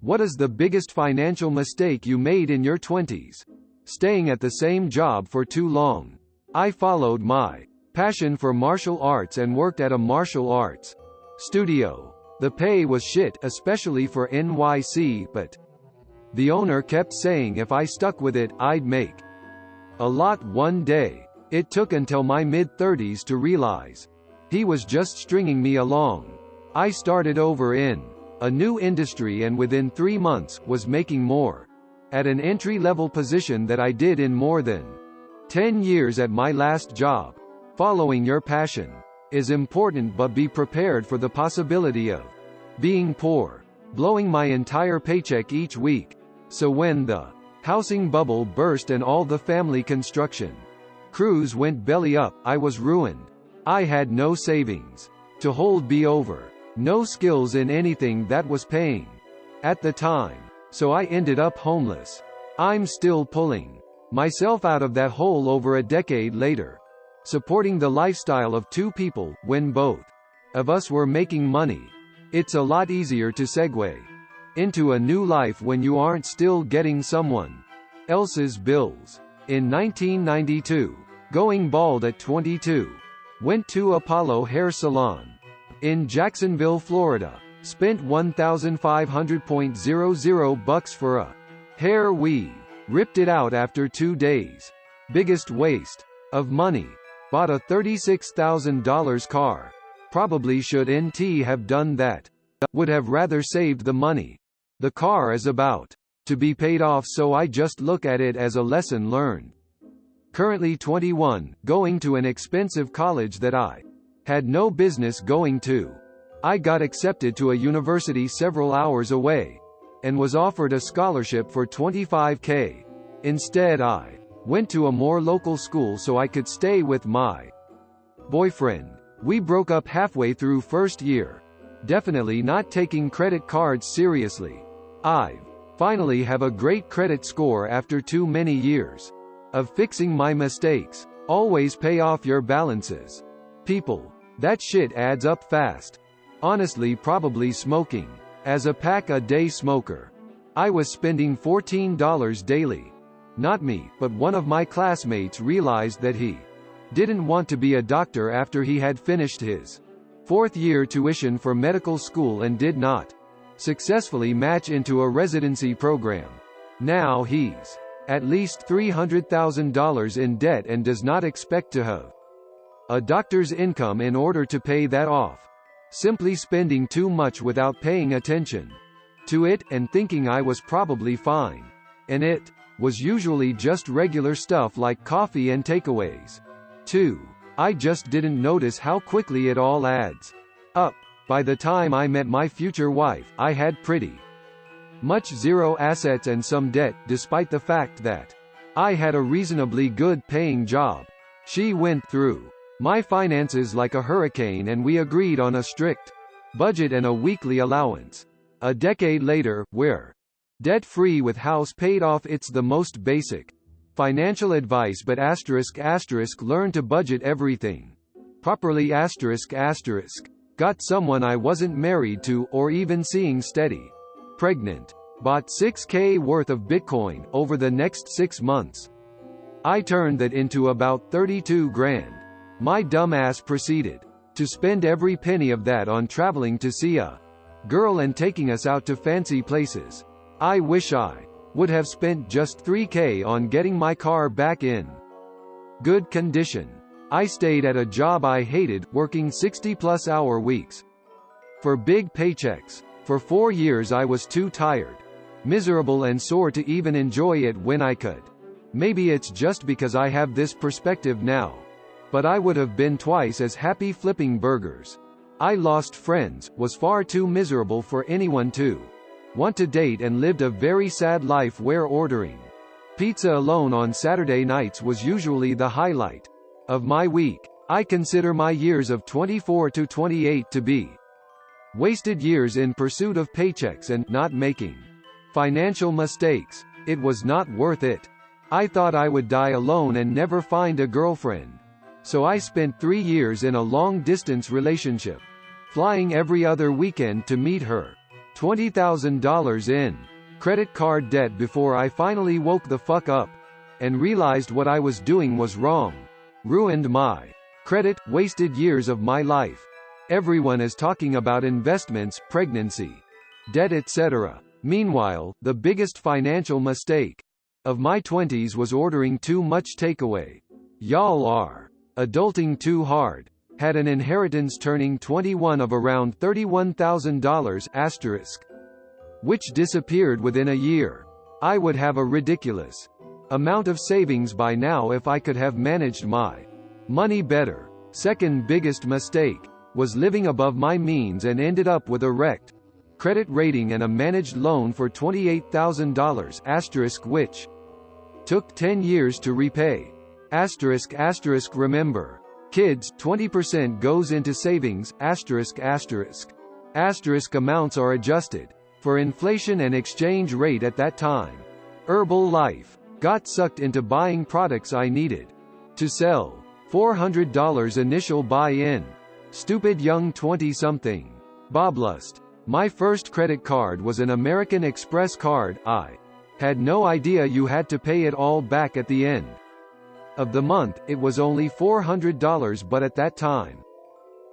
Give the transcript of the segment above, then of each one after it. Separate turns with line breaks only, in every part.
What is the biggest financial mistake you made in your 20s? Staying at the same job for too long. I followed my passion for martial arts and worked at a martial arts studio. The pay was shit, especially for NYC, but the owner kept saying if I stuck with it, I'd make a lot one day. It took until my mid-30s to realize he was just stringing me along. I started over in a new industry and within 3 months, was making more at an entry-level position that I did in more than 10 years at my last job. Following your passion is important, but be prepared for the possibility of being poor, blowing my entire paycheck each week. So when the housing bubble burst and all the family construction crews went belly up, I was ruined. I had no savings to hold me over, no skills in anything that was paying at the time, so I ended up homeless. I'm still pulling myself out of that hole over a decade later, supporting the lifestyle of 2 people when both of us were making money. It's a lot easier to segue into a new life when you aren't still getting someone else's bills. In 1992, going bald at 22, went to Apollo Hair Salon in Jacksonville, Florida, spent $1,500.00 for a hair weave, ripped it out after 2 days. Biggest waste of money. Bought a $36,000 car. Probably should NT have done that. Would have rather saved the money. The car is about to be paid off, so I just look at it as a lesson learned. Currently 21, going to an expensive college that I had no business going to. I got accepted to a university several hours away and was offered a scholarship for $25,000. Instead, I went to a more local school so I could stay with my boyfriend. We broke up halfway through first year. Definitely not taking credit cards seriously. I finally have a great credit score after too many years of fixing my mistakes. Always pay off your balances. People, that shit adds up fast. Honestly, probably smoking. As a pack-a-day smoker, I was spending $14 daily. Not me, but one of my classmates realized that he didn't want to be a doctor after he had finished his 4th year tuition for medical school and did not successfully match into a residency program. Now he's at least $300,000 in debt and does not expect to have a doctor's income in order to pay that off. Simply spending too much without paying attention to it, and thinking I was probably fine. And it was usually just regular stuff like coffee and takeaways. 2. I just didn't notice how quickly it all adds up. By the time I met my future wife, I had pretty much zero assets and some debt, despite the fact that I had a reasonably good paying job. She went through my finances like a hurricane and we agreed on a strict budget and a weekly allowance. A decade later, we're debt-free with house paid off. It's the most basic financial advice, but ***, learn to budget everything properly ***. Got someone I wasn't married to, or even seeing steady. Pregnant. Bought $6,000 worth of Bitcoin over the next 6 months. I turned that into about 32 grand. My dumb ass proceeded to spend every penny of that on traveling to see a girl and taking us out to fancy places. I wish I would have spent just $3,000 on getting my car back in good condition. I stayed at a job I hated, working 60-plus hour weeks for big paychecks. For 4 years I was too tired, miserable and sore to even enjoy it when I could. Maybe it's just because I have this perspective now, but I would have been twice as happy flipping burgers. I lost friends, was far too miserable for anyone to want to date, and lived a very sad life where ordering pizza alone on Saturday nights was usually the highlight of my week. I consider my years of 24 to 28 to be wasted years in pursuit of paychecks and not making financial mistakes. It was not worth it. I thought I would die alone and never find a girlfriend. So I spent 3 years in a long-distance relationship, flying every other weekend to meet her. $20,000 in credit card debt before I finally woke the fuck up and realized what I was doing was wrong. Ruined my credit, wasted years of my life. Everyone is talking about investments, pregnancy, debt, etc. Meanwhile, the biggest financial mistake of my 20s was ordering too much takeaway. Y'all are adulting too hard. Had an inheritance turning 21 of around $31,000 which disappeared within a year. I would have a ridiculous amount of savings by now if I could have managed my money better. Second biggest mistake was living above my means and ended up with a wrecked credit rating and a managed loan for $28,000 which took 10 years to repay. Remember, kids, 20% goes into savings, amounts are adjusted for inflation and exchange rate at that time. Herbalife got sucked into buying products I needed to sell. $400 initial buy-in. Stupid young 20-something. Boblust. My first credit card was an American Express card. I had no idea you had to pay it all back at the end of the month. It was only $400, but at that time,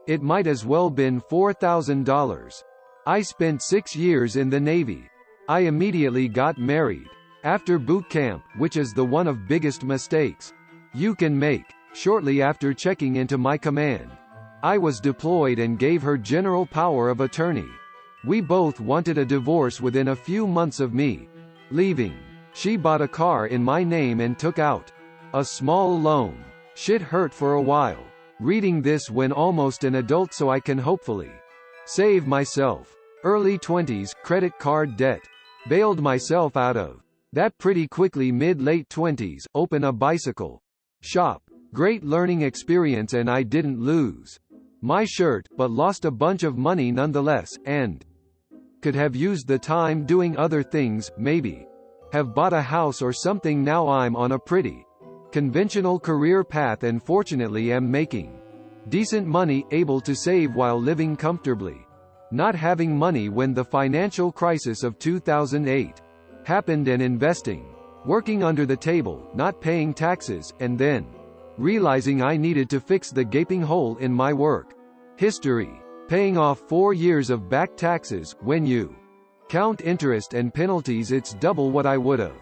it might as well been $4,000. I spent 6 years in the Navy. I immediately got married after boot camp, which is the one of biggest mistakes you can make. Shortly after checking into my command, I was deployed and gave her general power of attorney. We both wanted a divorce within a few months of me leaving. She bought a car in my name and took out a small loan. Shit hurt for a while reading this when almost an adult, so I can hopefully save myself. Early 20s credit card debt. Bailed myself out of that pretty quickly. Mid-late 20s, open a bicycle shop. Great learning experience, and I didn't lose my shirt, but lost a bunch of money nonetheless, and could have used the time doing other things, maybe have bought a house or something. Now I'm on a pretty conventional career path and fortunately am making decent money, able to save while living comfortably. Not having money when the financial crisis of 2008 happened and investing, working under the table, not paying taxes, and then realizing I needed to fix the gaping hole in my work history. Paying off 4 years of back taxes. When you count interest and penalties, it's double what I would've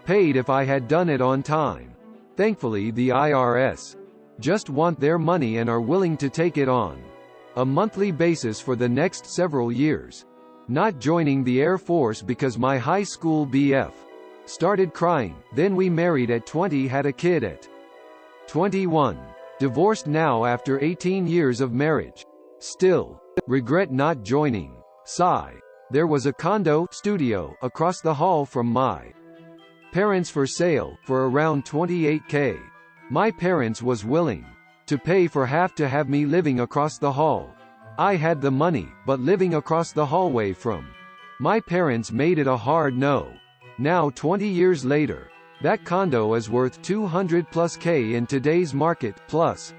paid if I had done it on time. Thankfully, the IRS just want their money and are willing to take it on a monthly basis for the next several years. Not joining the Air Force because my high school BF started crying. Then we married at 20, had a kid at 21. Divorced now after 18 years of marriage. Still regret not joining. Sigh. There was a condo studio across the hall from my parents for sale for around $28K. My parents was willing to pay for half to have me living across the hall. I had the money, but living across the hallway from my parents made it a hard no. Now 20 years later, that condo is worth $200+ in today's market, plus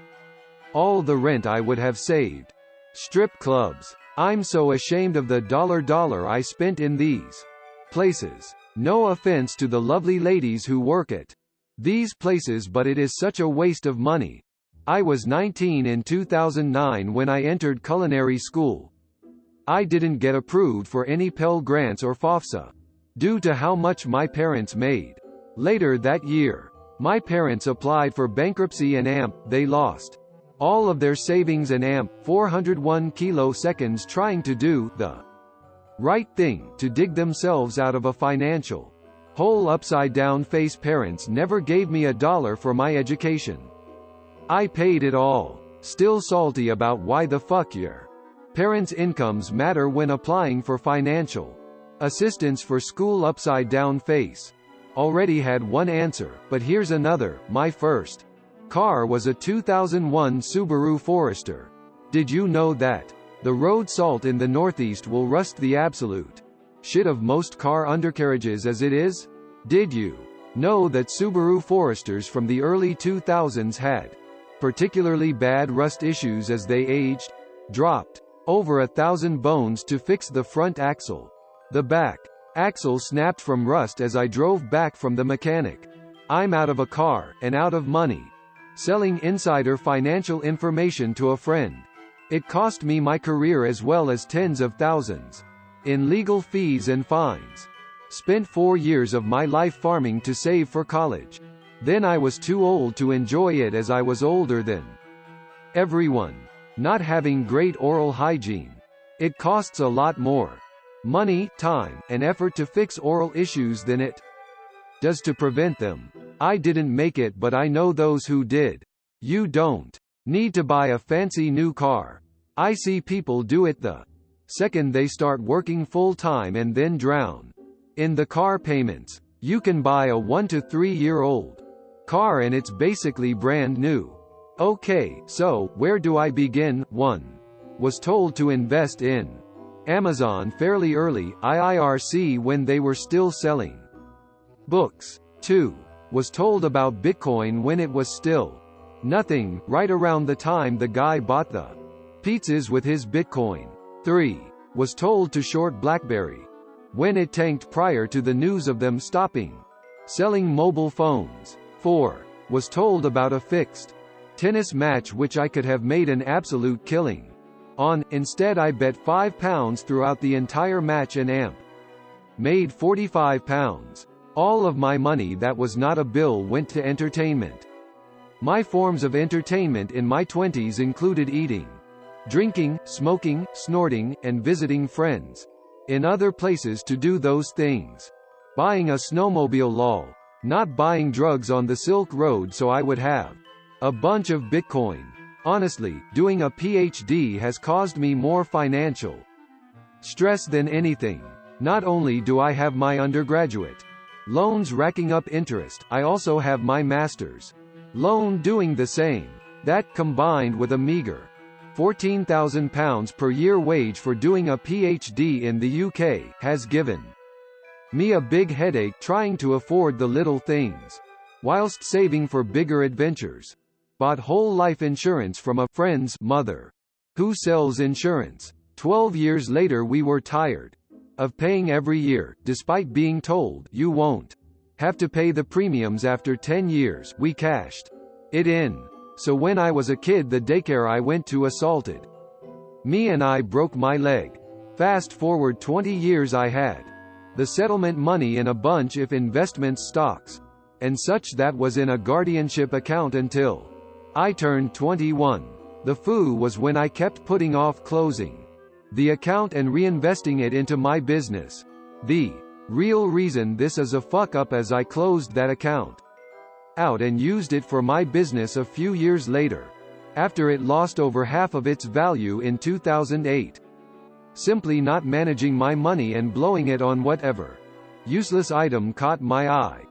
all the rent I would have saved. Strip clubs. I'm so ashamed of the dollar I spent in these places. No offense to the lovely ladies who work at these places, but it is such a waste of money. I was 19 in 2009 when I entered culinary school. I didn't get approved for any Pell Grants or FAFSA due to how much my parents made. Later that year, my parents applied for bankruptcy and AMP. They lost all of their savings and AMP. 401 kiloseconds trying to do the right thing to dig themselves out of a financial hole upside down face. Parents never gave me $1 for my education. I paid it all. Still salty about why the fuck your parents' incomes matter when applying for financial assistance for school. Upside down face. Already had one answer, but here's another. My first car was a 2001 Subaru Forester. Did you know that the road salt in the Northeast will rust the absolute shit of most car undercarriages as it is? Did you know that Subaru Foresters from the early 2000s had particularly bad rust issues as they aged? Dropped Over 1,000 bones to fix the front axle. The back axle snapped from rust as I drove back from the mechanic. I'm out of a car, and out of money. Selling insider financial information to a friend. It cost me my career as well as tens of thousands. In legal fees and fines. Spent 4 years of my life farming to save for college. Then I was too old to enjoy it as I was older than everyone. Not having great oral hygiene. It costs a lot more money, time, and effort to fix oral issues than it does to prevent them. I didn't make it, but I know those who did. You don't need to buy a fancy new car. I see people do it the second they start working full-time and then drown in the car payments. You can buy a 1 to 3 year old car and it's basically brand new. Okay, so, where do I begin? 1. Was told to invest in Amazon fairly early, IIRC when they were still selling books. 2. Was told about Bitcoin when it was still nothing, right around the time the guy bought the pizzas with his Bitcoin. 3. Was told to short BlackBerry when it tanked prior to the news of them stopping selling mobile phones. 4. Was told about a fixed tennis match which I could have made an absolute killing on. Instead I bet £5 throughout the entire match and made £45. All of my money that was not a bill went to entertainment. My forms of entertainment in my 20s included eating, drinking, smoking, snorting, and visiting friends in other places to do those things. Buying a snowmobile lol. Not buying drugs on the Silk Road so I would have a bunch of Bitcoin. Honestly, doing a PhD has caused me more financial stress than anything. Not only do I have my undergraduate loans racking up interest, I also have my master's loan doing the same. That, combined with a meager £14,000 per year wage for doing a PhD in the UK, has given me a big headache trying to afford the little things, whilst saving for bigger adventures. Bought whole life insurance from a friend's mother, who sells insurance. 12 years later we were tired of paying every year, despite being told you won't have to pay the premiums after 10 years. We cashed it in. So when I was a kid the daycare I went to assaulted me and I broke my leg. Fast forward 20 years I had the settlement money in a bunch of investments, stocks, and such that was in a guardianship account until I turned 21. The foo was when I kept putting off closing the account and reinvesting it into my business. The real reason this is a fuck up is I closed that account out and used it for my business a few years later, after it lost over half of its value in 2008. Simply not managing my money and blowing it on whatever useless item caught my eye.